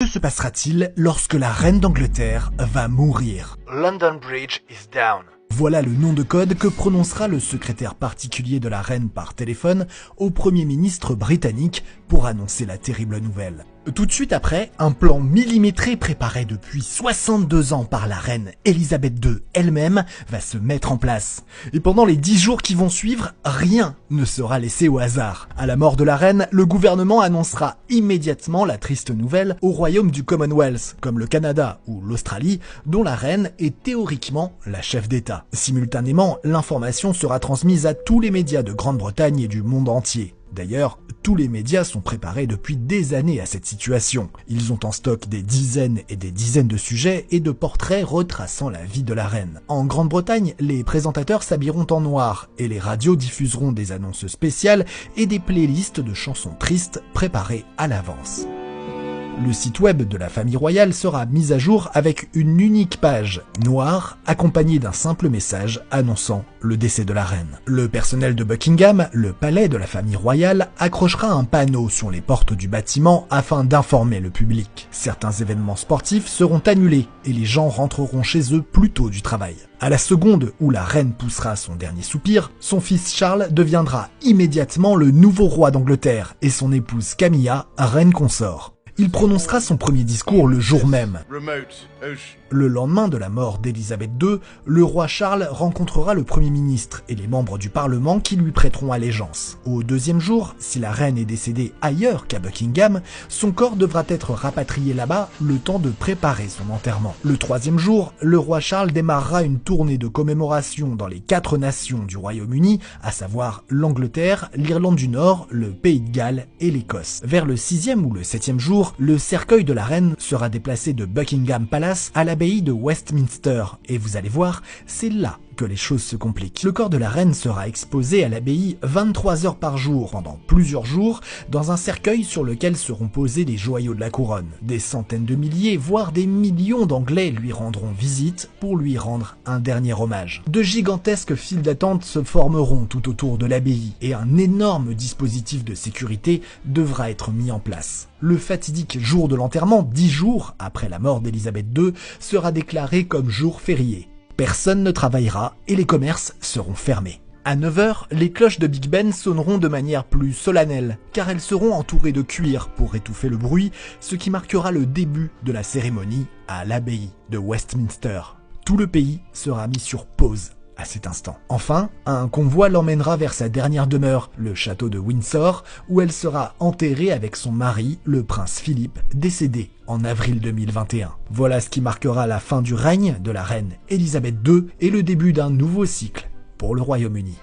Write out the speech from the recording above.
Que se passera-t-il lorsque la reine d'Angleterre va mourir? London Bridge is down. Voilà le nom de code que prononcera le secrétaire particulier de la reine par téléphone au Premier ministre britannique pour annoncer la terrible nouvelle. Tout de suite après, un plan millimétré préparé depuis 62 ans par la reine Elisabeth II elle-même va se mettre en place. Et pendant les 10 jours qui vont suivre, rien ne sera laissé au hasard. À la mort de la reine, le gouvernement annoncera immédiatement la triste nouvelle au royaume du Commonwealth, comme le Canada ou l'Australie, dont la reine est théoriquement la chef d'État. Simultanément, l'information sera transmise à tous les médias de Grande-Bretagne et du monde entier. D'ailleurs, tous les médias sont préparés depuis des années à cette situation. Ils ont en stock des dizaines et des dizaines de sujets et de portraits retraçant la vie de la reine. En Grande-Bretagne, les présentateurs s'habilleront en noir et les radios diffuseront des annonces spéciales et des playlists de chansons tristes préparées à l'avance. Le site web de la famille royale sera mis à jour avec une unique page noire accompagnée d'un simple message annonçant le décès de la reine. Le personnel de Buckingham, le palais de la famille royale, accrochera un panneau sur les portes du bâtiment afin d'informer le public. Certains événements sportifs seront annulés et les gens rentreront chez eux plus tôt du travail. À la seconde où la reine poussera son dernier soupir, son fils Charles deviendra immédiatement le nouveau roi d'Angleterre et son épouse Camilla, reine consort. Il prononcera son premier discours le jour même. Le lendemain de la mort d'Elisabeth II, le roi Charles rencontrera le Premier ministre et les membres du Parlement qui lui prêteront allégeance. Au deuxième jour, si la reine est décédée ailleurs qu'à Buckingham, son corps devra être rapatrié là-bas le temps de préparer son enterrement. Le troisième jour, le roi Charles démarrera une tournée de commémoration dans les 4 nations du Royaume-Uni, à savoir l'Angleterre, l'Irlande du Nord, le Pays de Galles et l'Écosse. Vers le 6e ou le 7e jour, le cercueil de la reine sera déplacé de Buckingham Palace à l'abbaye de Westminster, et vous allez voir, c'est là que les choses se compliquent. Le corps de la reine sera exposé à l'abbaye 23 heures par jour, pendant plusieurs jours, dans un cercueil sur lequel seront posés les joyaux de la couronne. Des centaines de milliers, voire des millions d'Anglais lui rendront visite pour lui rendre un dernier hommage. De gigantesques files d'attente se formeront tout autour de l'abbaye, et un énorme dispositif de sécurité devra être mis en place. Le fatidique jour de l'enterrement, 10 jours après la mort d'Elisabeth II, sera déclaré comme jour férié. Personne ne travaillera et les commerces seront fermés. À 9h, les cloches de Big Ben sonneront de manière plus solennelle, car elles seront entourées de cuir pour étouffer le bruit, ce qui marquera le début de la cérémonie à l'abbaye de Westminster. Tout le pays sera mis sur pause à cet instant. Enfin, un convoi l'emmènera vers sa dernière demeure, le château de Windsor, où elle sera enterrée avec son mari, le prince Philippe, décédé en avril 2021. Voilà ce qui marquera la fin du règne de la reine Elisabeth II et le début d'un nouveau cycle pour le Royaume-Uni.